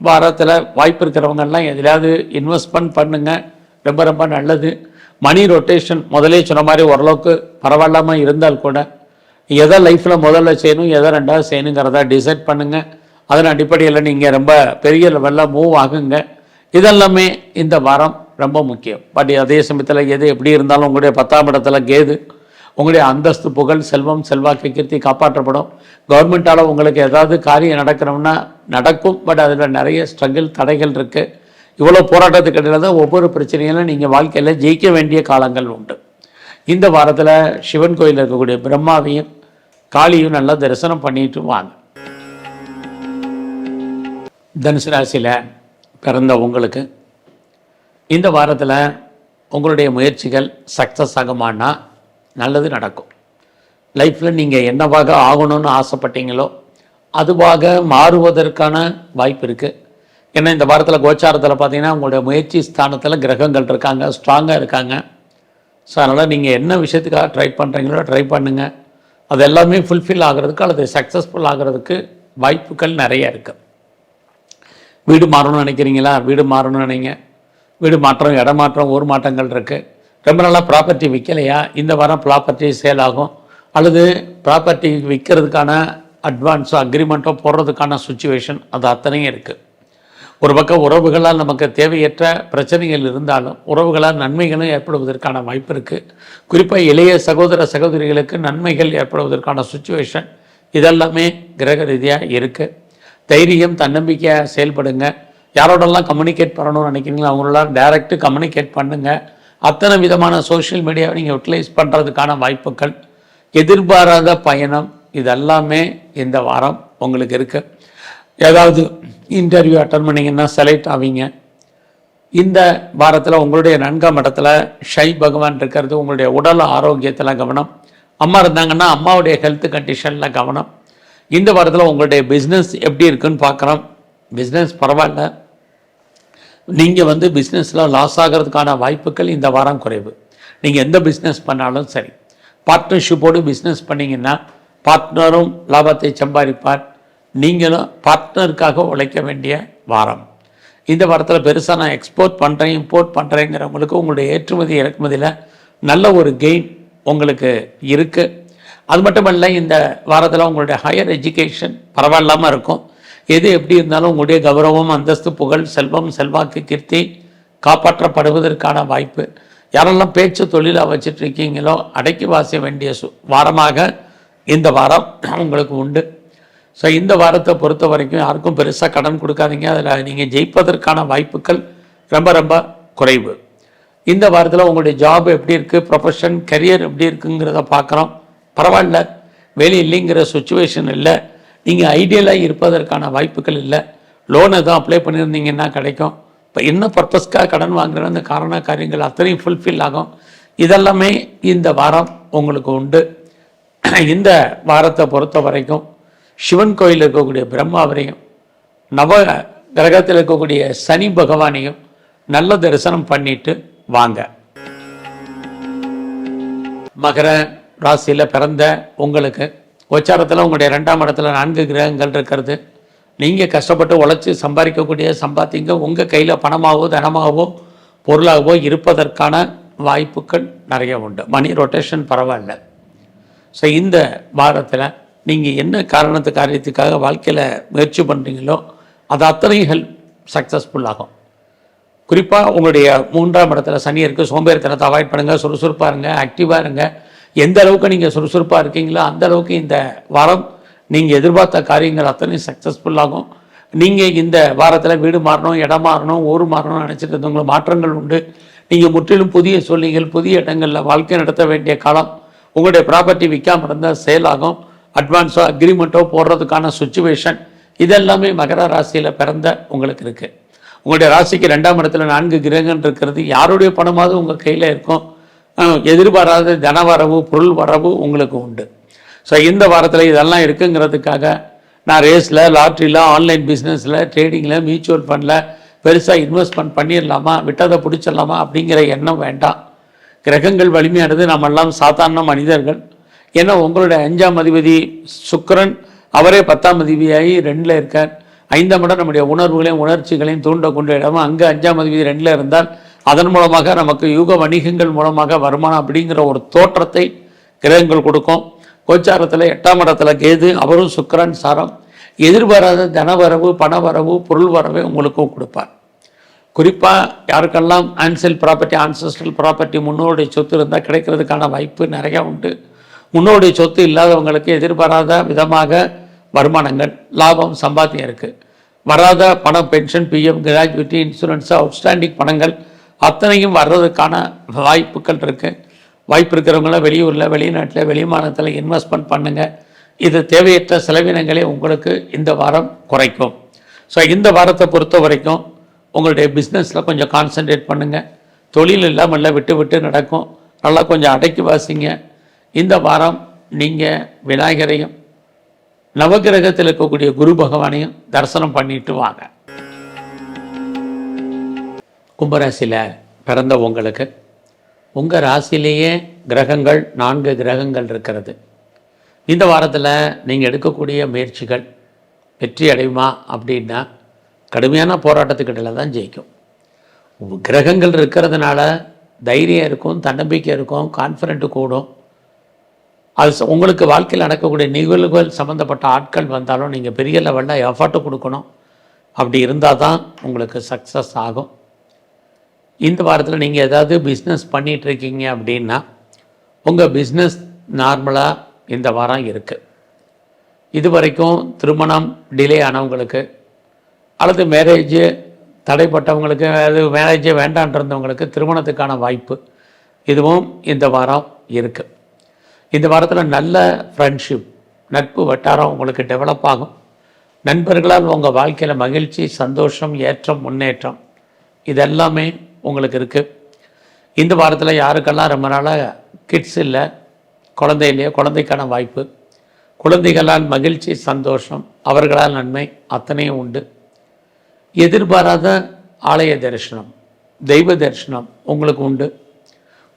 வாரத்தில் வாய்ப்பு இருக்கிறவங்கெல்லாம் எதிலாவது இன்வெஸ்ட்மெண்ட் பண்ணுங்கள், ரொம்ப ரொம்ப நல்லது. மணி ரொட்டேஷன் முதலே சொன்ன மாதிரி ஓரளவுக்கு பரவாயில்லாமல் இருந்தால் கூட எதை லைஃப்பில் முதல்ல செய்யணும், எதை ரெண்டாவது செய்யணுங்கிறத டிசைட் பண்ணுங்கள். அதன் அடிப்படையில் நீங்கள் ரொம்ப பெரிய லெவலில் மூவ் ஆகுங்க. இதெல்லாமே இந்த வாரம் ரொம்ப முக்கியம். பட் அதே சமயத்தில் எது எப்படி இருந்தாலும் உங்களுடைய 10ஆம் இடத்துல கேது, உங்களுடைய அந்தஸ்து, புகழ், செல்வம், செல்வாக்கு, கீர்த்தி காப்பாற்றப்படும். கவர்மெண்ட்டால் உங்களுக்கு ஏதாவது காரியம் நடக்கணும்னா நடக்கும். பட் அதில் நிறைய ஸ்ட்ரகிள், தடைகள் இருக்குது. இவ்வளோ போராட்டத்துக்கு இடையில தான் ஒவ்வொரு பிரச்சனையிலும் நீங்கள் வாழ்க்கையில் ஜெயிக்க வேண்டிய காலங்கள் உண்டு. இந்த வாரத்தில் சிவன் கோயிலில் இருக்கக்கூடிய பிரம்மாவையும் காளியும் நல்லா தரிசனம் பண்ணிட்டு வாங்க. தனுசு ராசியில் பிறந்த உங்களுக்கு இந்த வாரத்தில் உங்களுடைய முயற்சிகள் சக்ஸஸ் ஆகுமானா நல்லது நடக்கும். லைஃப்பில் நீங்கள் என்னவாக ஆகணும்னு ஆசைப்பட்டீங்களோ அதுவாக மாறுவதற்கான வாய்ப்பு இருக்குது. ஏன்னா இந்த வாரத்தில் கோச்சாரத்தில் பார்த்தீங்கன்னா உங்களுடைய முயற்சி ஸ்தானத்தில் கிரகங்கள் இருக்காங்க, ஸ்ட்ராங்காக இருக்காங்க. ஸோ அதனால் நீங்கள் என்ன விஷயத்துக்காக ட்ரை பண்ணுறீங்களோ ட்ரை பண்ணுங்கள். அது எல்லாமே ஃபுல்ஃபில் ஆகிறதுக்கு அல்லது சக்ஸஸ்ஃபுல் ஆகிறதுக்கு வாய்ப்புகள் நிறைய இருக்குது. வீடு மாறணும்னு நினைக்கிறீங்களா, வீடு மாறணும்னு நினைங்க. வீடு மாற்றம், இடமாற்றம், ஊர் மாற்றங்கள் இருக்குது. ரொம்ப நாளாக ப்ராப்பர்ட்டி விற்கலையா, இந்த வாரம் ப்ராப்பர்ட்டி சேல் ஆகும். அல்லது ப்ராப்பர்ட்டி விற்கிறதுக்கான அட்வான்ஸோ அக்ரிமெண்ட்டோ போடுறதுக்கான சுச்சுவேஷன் அது அத்தனையும் இருக்குது. ஒரு பக்கம் உறவுகளால் நமக்கு தேவையற்ற பிரச்சனைகள் இருந்தாலும் உறவுகளால் நன்மைகளும் ஏற்படுவதற்கான வாய்ப்பு இருக்குது. குறிப்பாக இளைய சகோதர சகோதரிகளுக்கு நன்மைகள் ஏற்படுவதற்கான சுச்சுவேஷன் இதெல்லாமே கிரக ரீதியாக இருக்குது. தைரியம், தன்னம்பிக்கையாக செயல்படுங்க. யாரோடெல்லாம் கம்யூனிகேட் பண்ணணும்னு நினைக்கிறீங்களோ அவங்களெல்லாம் டைரக்டு கம்யூனிகேட் பண்ணுங்கள். அத்தனை விதமான சோஷியல் மீடியாவை நீங்கள் யூட்டிலைஸ் பண்ணுறதுக்கான வாய்ப்புகள், எதிர்பாராத பயணம், இதெல்லாமே இந்த வாரம் உங்களுக்கு இருக்குது. ஏதாவது இன்டர்வியூ அட்டன் பண்ணிங்கன்னா செலக்ட் ஆவீங்க. இந்த வாரத்தில் உங்களுடைய 4ஆம் இடத்துல ஷை பகவான் இருக்கிறது. உங்களுடைய உடல் ஆரோக்கியத்தில் கவனம். அம்மா இருந்தாங்கன்னா அம்மாவுடைய ஹெல்த் கண்டிஷனில் கவனம். இந்த வாரத்தில் உங்களுடைய பிஸ்னஸ் எப்படி இருக்குன்னு பார்க்குறோம். பிஸ்னஸ் பரவாயில்ல. நீங்கள் பிஸ்னஸில் லாஸ் ஆகிறதுக்கான வாய்ப்புகள் இந்த வாரம் குறைவு. நீங்கள் எந்த பிஸ்னஸ் பண்ணாலும் சரி, பார்ட்னர்ஷிப்போடு பிஸ்னஸ் பண்ணிங்கன்னா பார்ட்னரும் லாபத்தை சம்பாதிப்பார், நீங்களும் பார்ட்னருக்காக உழைக்க வேண்டிய வாரம். இந்த வாரத்தில் பெருசாக நான் எக்ஸ்போர்ட் பண்ணுறேன், இம்போர்ட் பண்ணுறேங்கிறவங்களுக்கு உங்களுடைய ஏற்றுமதி இறக்குமதியில் நல்ல ஒரு கெயின் உங்களுக்கு இருக்குது. அது மட்டும் இல்லை, இந்த வாரத்தில் உங்களுடைய ஹையர் எஜுகேஷன் பரவாயில்லாமல் இருக்கும். எது எப்படி இருந்தாலும் உங்களுடைய கௌரவம், அந்தஸ்து, புகழ், செல்வம், செல்வாக்கு, கீர்த்தி காப்பாற்றப்படுவதற்கான வாய்ப்பு. யாரெல்லாம் பேச்சு தொழிலாக வச்சுட்ருக்கீங்களோ அடக்கி வாச வேண்டிய வாரமாக இந்த வாரம் உங்களுக்கு உண்டு. ஸோ இந்த வாரத்தை பொறுத்த வரைக்கும் யாருக்கும் பெருசாக கடன் கொடுக்காதீங்க. அதில் நீங்கள் ஜெயிப்பதற்கான வாய்ப்புகள் ரொம்ப ரொம்ப குறைவு. இந்த வாரத்தில் உங்களுடைய ஜாப் எப்படி இருக்குது, ப்ரொஃபஷன், கரியர் எப்படி இருக்குங்கிறத பார்க்குறோம். பரவாயில்ல, வேலை இல்லைங்கிற சுச்சுவேஷன் இல்லை. நீங்கள் ஐடியலாக இருப்பதற்கான வாய்ப்புகள் இல்லை. லோன் எதுவும் அப்ளை பண்ணியிருந்தீங்கன்னா கிடைக்கும். இப்போ என்ன பர்பஸ்க்காக கடன் வாங்குகிற அந்த காரியங்கள் அத்தனையும் ஃபுல்ஃபில் ஆகும். இதெல்லாமே இந்த வாரம் உங்களுக்கு உண்டு. இந்த வாரத்தை பொறுத்த வரைக்கும் சிவன் கோயில் இருக்கக்கூடிய பிரம்மாவரையும் நவ கிரகத்தில் இருக்கக்கூடிய சனி பகவானையும் நல்ல தரிசனம் பண்ணிட்டு வாங்க. மகர ராசியில் பிறந்த உங்களுக்கு கோச்சாரத்தில் உங்களுடைய 2ஆம் இடத்துல 4 கிரகங்கள் இருக்கிறது. நீங்கள் கஷ்டப்பட்டு உழைச்சி சம்பாதிக்கக்கூடிய சம்பாத்திங்க உங்கள் கையில் பணமாகவோ தனமாகவோ பொருளாகவோ இருப்பதற்கான வாய்ப்புகள் நிறைய உண்டு. மணி ரொட்டேஷன் பரவாயில்ல. ஸோ இந்த வாரத்தில் நீங்கள் என்ன காரியத்துக்காக வாழ்க்கையில் முயற்சி பண்ணுறீங்களோ அது அத்தனை ஹெல்ப் சக்ஸஸ்ஃபுல் ஆகும். குறிப்பாக உங்களுடைய 3ஆம் இடத்துல சனி இருக்குது. சோம்பேறித்தனத்தை அவாய்ட் பண்ணுங்கள், சுறுசுறுப்பாக இருங்க, ஆக்டிவாக இருங்க. எந்த அளவுக்கு நீங்கள் சுறுசுறுப்பாக இருக்கீங்களோ அந்த அளவுக்கு இந்த வாரம் நீங்கள் எதிர்பார்த்த காரியங்கள் அத்தனை சக்ஸஸ்ஃபுல்லாகும். நீங்கள் இந்த வாரத்தில் வீடு மாறணும், இடம் மாறணும், ஊர் மாறணும்னு நினச்சிட்டு இருந்தவங்களுக்கு மாற்றங்கள் உண்டு. நீங்கள் முற்றிலும் புதிய சூழ்நிலைகள், புதிய இடங்களில் வாழ்க்கை நடத்த வேண்டிய காலம். உங்களுடைய ப்ராப்பர்ட்டி விற்காமல் இருந்தால் சேல் ஆகும். அட்வான்ஸோ அக்ரிமெண்ட்டோ போடுறதுக்கான சுச்சுவேஷன் இதெல்லாமே மகர ராசியில் பிறந்த உங்களுக்கு இருக்குது. உங்களுடைய ராசிக்கு 2ஆம் இடத்துல 4 கிரகங்கள் இருக்கிறது. யாருடைய பணமாவது உங்கள் கையில் இருக்கும். எதிர்பாராத தனவரவு, பொருள் வரவு உங்களுக்கு உண்டு. ஸோ இந்த வாரத்தில் இதெல்லாம் இருக்குங்கிறதுக்காக நான் ரேஸில், லாட்ரியில், ஆன்லைன் பிஸ்னஸில், ட்ரேடிங்கில், மியூச்சுவல் ஃபண்டில் பெருசாக இன்வெஸ்ட்மெண்ட் பண்ணிடலாமா, விட்டதை பிடிச்சிடலாமா அப்படிங்கிற எண்ணம் வேண்டாம். கிரகங்கள் வலிமையானது, நம்மெல்லாம் சாதாரண மனிதர்கள். ஏன்னா உங்களுடைய 5ஆம் அதிபதி சுக்கிரன் அவரே 10ஆம் அதிபதியாகி 2ல் இருக்கார். 5ஆம் இடம் நம்முடைய உணர்வுகளையும் உணர்ச்சிகளையும் தூண்டக்கூடிய இடமா. அங்கே 5ஆம் அதிபதி 2ல் இருந்தால் அதன் மூலமாக நமக்கு யூக வணிகங்கள் மூலமாக வருமானம் அப்படிங்கிற ஒரு தோற்றத்தை கிரகங்கள் கொடுக்கும். கோச்சாரத்தில் 8ஆம் இடத்துல கேது, அவரும் சுக்கிரன் சாரம். எதிர்பாராத தனவரவு, பணவரவு, பொருள் வரவை உங்களுக்கும் கொடுப்பார். குறிப்பாக யாருக்கெல்லாம் ஆன்சல் ப்ராப்பர்ட்டி, ஆன்சஸ்ட்ரல் ப்ராப்பர்ட்டி, முன்னோருடைய சொத்து இருந்தால் கிடைக்கிறதுக்கான வாய்ப்பு நிறையா உண்டு. முன்னோருடைய சொத்து இல்லாதவங்களுக்கு எதிர்பாராத விதமாக வருமானங்கள், லாபம், சம்பாத்தியம் இருக்குது. வராத பணம், pension, PF, gratuity, insurance, outstanding பணங்கள் அத்தனையும் வர்றதுக்கான வாய்ப்புகள் இருக்குது. வாய்ப்பு இருக்கிறவங்களாம் வெளியூரில், வெளிநாட்டில், வெளிமாநிலத்தில் இன்வெஸ்ட்மெண்ட் பண்ணுங்கள். இது தேவையற்ற செலவினங்களை உங்களுக்கு இந்த வாரம் குறைக்கும். ஸோ இந்த வாரத்தை பொறுத்த வரைக்கும் உங்களுடைய பிஸ்னஸில் கொஞ்சம் கான்சன்ட்ரேட் பண்ணுங்கள். தொழில் இல்லாமல் விட்டு விட்டு நடக்கும். நல்லா கொஞ்சம் அடக்கி வாசிங்க. இந்த வாரம் நீங்கள் விநாயகரையும் நவகிரகத்தில் இருக்கக்கூடிய குரு பகவானையும் தரிசனம் பண்ணிட்டு வாங்க. கும்பராசியில் பிறந்த உங்களுக்கு உங்கள் ராசியிலேயே கிரகங்கள் 4 கிரகங்கள் இருக்கிறது. இந்த வாரத்தில் நீங்கள் எடுக்கக்கூடிய முயற்சிகள் வெற்றி அடையுமா அப்படின்னா கடுமையான போராட்டத்துக்கிட்ட தான் ஜெயிக்கும். கிரகங்கள் இருக்கிறதுனால தைரியம் இருக்கும், தன்னம்பிக்கை இருக்கும், கான்ஃபிடென்ட்டு கூடும். அது உங்களுக்கு வாழ்க்கையில் நடக்கக்கூடிய நிகழ்வுகள் சம்மந்தப்பட்ட ஆட்கள் வந்தாலும் நீங்கள் பெரிய லெவலில் எஃபர்ட்டு கொடுக்கணும். அப்படி இருந்தால் தான் உங்களுக்கு சக்ஸஸ் ஆகும். இந்த வாரத்தில் நீங்கள் ஏதாவது பிஸ்னஸ் பண்ணிகிட்ருக்கீங்க அப்படின்னா உங்கள் பிஸ்னஸ் நார்மலாக இந்த வாரம் இருக்குது. இது வரைக்கும் திருமணம் டிலே ஆனவங்களுக்கு அல்லது மேரேஜு தடைப்பட்டவங்களுக்கு, அது மேரேஜே வேண்டான்றிருந்தவங்களுக்கு திருமணத்துக்கான வாய்ப்பு இதுவும் இந்த வாரம் இருக்குது. இந்த வாரத்தில் நல்ல ஃப்ரெண்ட்ஷிப், நட்பு வட்டாரம் உங்களுக்கு டெவலப் ஆகும். நண்பர்களால் உங்கள் வாழ்க்கையில் மகிழ்ச்சி, சந்தோஷம், ஏற்றம், முன்னேற்றம் இதெல்லாமே உங்களுக்கு இருக்குது. இந்த வாரத்தில் யாருக்கெல்லாம் ரொம்ப நாளாக கிட்ஸ் இல்லை, குழந்தை இல்லையோ குழந்தைக்கான வாய்ப்பு. குழந்தைகளால் மகிழ்ச்சி, சந்தோஷம், அவர்களால் நன்மை அத்தனையும் உண்டு. எதிர்பாராத ஆலய தரிசனம், தெய்வ தரிசனம் உங்களுக்கு உண்டு.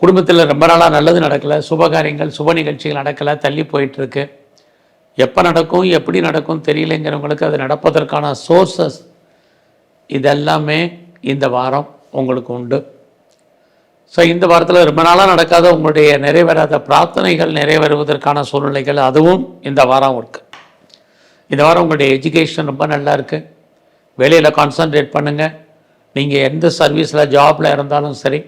குடும்பத்தில் ரொம்ப நாளாக நல்லது நடக்கலை, சுபகாரியங்கள், சுப நிகழ்ச்சிகள் நடக்கலை, தள்ளி போயிட்டுருக்கு. எப்போ நடக்கும், எப்படி நடக்கும் தெரியலைங்கிறவங்களுக்கு அது நடப்பதற்கான சோர்சஸ் இதெல்லாமே இந்த வாரம் உங்களுக்கு உண்டு. ஸோ இந்த வாரத்தில் ரொம்ப நாளாக நடக்காத உங்களுடைய நிறைவேறாத பிரார்த்தனைகள் நிறைவேறுவதற்கான சூழ்நிலைகள் அதுவும் இந்த வாரம் இருக்குது. இந்த வாரம் உங்களுடைய எஜுகேஷன் ரொம்ப நல்லா இருக்குது. வேலையில் கான்சன்ட்ரேட் பண்ணுங்கள். நீங்கள் எந்த சர்வீஸில் ஜாபில் இருந்தாலும் சரி,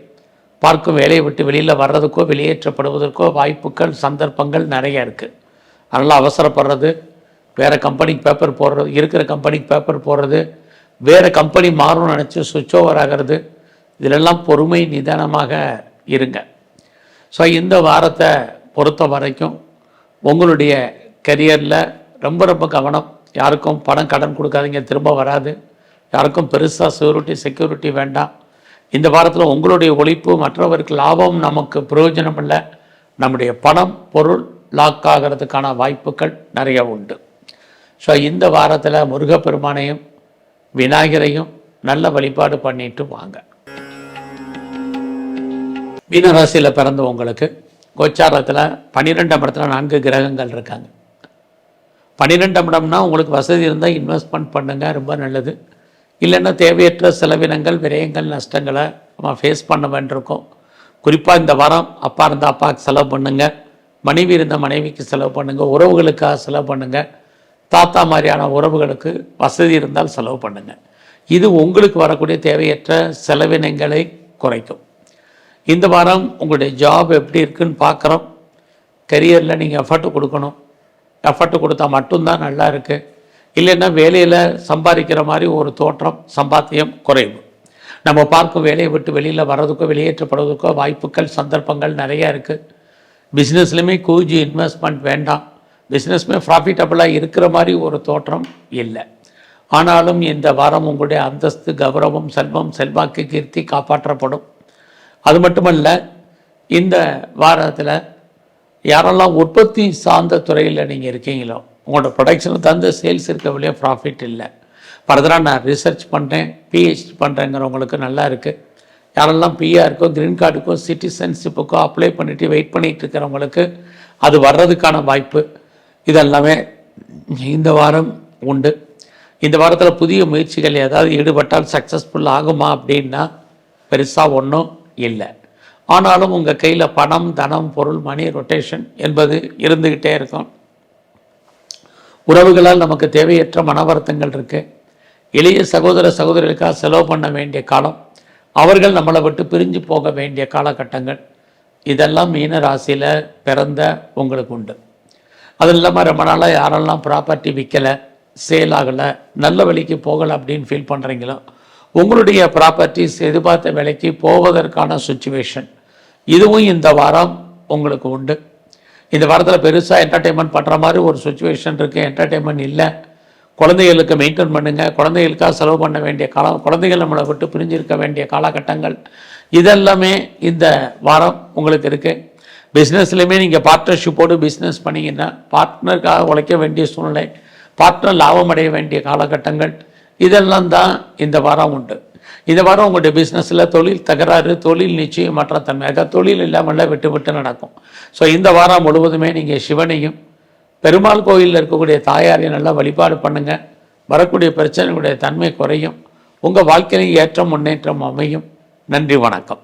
பார்க்கும் வேலையை விட்டு வெளியில் வர்றதுக்கோ வெளியேற்றப்படுவதற்கோ வாய்ப்புகள், சந்தர்ப்பங்கள் நிறைய இருக்குது. அதனால் அவசரப்படுறது, வேறு கம்பெனிக்கு பேப்பர் போடுறது, இருக்கிற கம்பெனிக்கு பேப்பர் போடுறது, வேறு கம்பெனி மாறணும்னு நினச்சி சுவிட்ச் ஓவர் ஆகிறது, இதிலெல்லாம் பொறுமை நிதானமாக இருங்க. ஸோ இந்த வாரத்தை பொறுத்த வரைக்கும் உங்களுடைய கரியரில் ரொம்ப ரொம்ப கவனம். யாருக்கும் பணம் கடன் கொடுக்காதீங்க, திரும்ப வராது. யாருக்கும் பெருசாக செக்யூரிட்டி வேண்டாம். இந்த வாரத்தில் உங்களுடைய உழைப்பு மற்றவருக்கு லாபம், நமக்கு பிரயோஜனம் இல்லை. நம்முடைய பணம், பொருள் லாக் ஆகிறதுக்கான வாய்ப்புகள் நிறைய உண்டு. ஸோ இந்த வாரத்தில் முருகப்பெருமானையும் விநாயகரையும் நல்ல வழிபாடு பண்ணிட்டு வாங்க. மீனராசியில் பிறந்த உங்களுக்கு கோச்சாரத்தில் 12ஆம் இடத்துல 4 கிரகங்கள் இருக்காங்க. 12ஆம் இடம்னா உங்களுக்கு வசதி இருந்தால் இன்வெஸ்ட்மெண்ட் பண்ணுங்கள், ரொம்ப நல்லது. இல்லைன்னா தேவையற்ற செலவினங்கள், விரயங்கள், நஷ்டங்களை நம்ம ஃபேஸ் பண்ண வேண்டியிருக்கோம். குறிப்பாக இந்த வாரம் அப்பா இருந்தால் அப்பாவுக்கு செலவு பண்ணுங்கள், மனைவி இருந்தால் மனைவிக்கு செலவு பண்ணுங்கள், உறவுகளுக்காக செலவு பண்ணுங்கள், தாத்தா மாதிரியான உறவுகளுக்கு வசதி இருந்தால் செலவு பண்ணுங்கள். இது உங்களுக்கு வரக்கூடிய தேவையற்ற செலவினங்களை குறைக்கும். இந்த வாரம் உங்களுடைய ஜாப் எப்படி இருக்குன்னு பார்க்குறோம். கரியரில் நீங்கள் எஃபர்ட் கொடுக்கணும். எஃபர்ட் கொடுத்தா மட்டும்தான் நல்லா இருக்குது. இல்லைன்னா வேலையில் சம்பாதிக்கிற மாதிரி ஒரு தோற்றம், சம்பாத்தியம் குறைவு. நம்ம பார்க்கும் வேலையை விட்டு வெளியில் வர்றதுக்கோ வெளியேற்றப்படுவதற்கோ வாய்ப்புகள், சந்தர்ப்பங்கள் நிறையா இருக்குது. பிஸ்னஸ்லையுமே கூஜி இன்வெஸ்ட்மெண்ட் வேண்டாம். பிஸ்னஸ்மே ப்ராஃபிட்டபுளாக இருக்கிற மாதிரி ஒரு தோற்றம் இல்லை. ஆனாலும் இந்த வாரம் உங்களுடைய அந்தஸ்து, கௌரவம், செல்வம், செல்வாக்கு, கீர்த்தி காப்பாற்றப்படும். அது மட்டுமல்ல, இந்த வாரத்தில் யாரெல்லாம் உற்பத்தி சார்ந்த துறையில் நீங்கள் இருக்கீங்களோ, உங்களோட ப்ரொடக்ஷனுக்கு தகுந்த சேல்ஸ் இருக்கவில்லையே ப்ராஃபிட் இல்லை. ஃபர்தராக நான் ரிசர்ச் பண்ணுறேன், பிஹெச்டி பண்ணுறேங்கிறவங்களுக்கு நல்லா இருக்குது. யாரெல்லாம் பிஆருக்கோ, க்ரீன் கார்டுக்கோ, சிட்டிசன்ஷிப்புக்கோ அப்ளை பண்ணிவிட்டு வெயிட் பண்ணிகிட்டு இருக்கிறவங்களுக்கு அது வர்றதுக்கான வாய்ப்பு இதெல்லாமே இந்த வாரம் உண்டு. இந்த வாரத்தில் புதிய முயற்சிகள் ஏதாவது ஈடுபட்டால் சக்ஸஸ்ஃபுல் ஆகுமா அப்படின்னா பெருசாக ஒன்றும் இல்லை. ஆனாலும் உங்கள் கையில் பணம், தனம், பொருள், மணி ரொட்டேஷன் என்பது இருந்துக்கிட்டே இருக்கும். உறவுகளால் நமக்கு தேவையற்ற மன வருத்தங்கள் இருக்குது. எளிய சகோதர சகோதரிகளுக்காக செலவு பண்ண வேண்டிய காலம், அவர்கள் நம்மளை விட்டு பிரிஞ்சு போக வேண்டிய காலகட்டங்கள், இதெல்லாம் மீன ராசியில் பிறந்த உங்களுக்கு உண்டு. அது இல்லாமல் ரொம்ப நாளாக யாரெல்லாம் ப்ராப்பர்ட்டி விற்கலை, சேல் ஆகலை, நல்ல விலைக்கு போகலை அப்படின்னு ஃபீல் பண்ணுறீங்களோ, உங்களுடைய ப்ராப்பர்ட்டிஸ் எதிர்பார்த்த விலைக்கு போவதற்கான சுச்சுவேஷன் இதுவும் இந்த வாரம் உங்களுக்கு உண்டு. இந்த வாரத்தில் பெருசாக என்டர்டெயின்மெண்ட் பண்ணுற மாதிரி ஒரு சுச்சுவேஷன் இருக்குது. என்டர்டெயின்மெண்ட் இல்லை. குழந்தைகளுக்கு மெயின்டைன் பண்ணுங்கள். குழந்தைகளுக்காக செலவு பண்ண வேண்டிய காலம், குழந்தைகள் நம்மளை விட்டு பிரிஞ்சிருக்க வேண்டிய காலகட்டங்கள் இதெல்லாமே இந்த வாரம் உங்களுக்கு இருக்குது. பிஸ்னஸ்லையுமே நீங்கள் பார்ட்னர்ஷிப்போடு பிஸ்னஸ் பண்ணிங்கன்னா பார்ட்னருக்காக உழைக்க வேண்டிய சூழ்நிலை, பார்ட்னர் லாபம் அடைய வேண்டிய காலகட்டங்கள் இதெல்லாம் தான் இந்த வாரம் உண்டு. இந்த வாரம் உங்களுடைய பிஸ்னஸில் தொழில் தகராறு, தொழில் நிச்சயமற்ற தன்மையாக, தொழில் இல்லாமல் விட்டு விட்டு நடக்கும். ஸோ இந்த வாரம் முழுவதுமே நீங்கள் சிவனையும் பெருமாள் கோயிலில் இருக்கக்கூடிய தாயாரையும் நல்லா வழிபாடு பண்ணுங்கள். வரக்கூடிய பிரச்சனைகளுடைய தன்மை குறையும். உங்கள் வாழ்க்கையில் ஏற்றம், முன்னேற்றம் அமையும். நன்றி, வணக்கம்.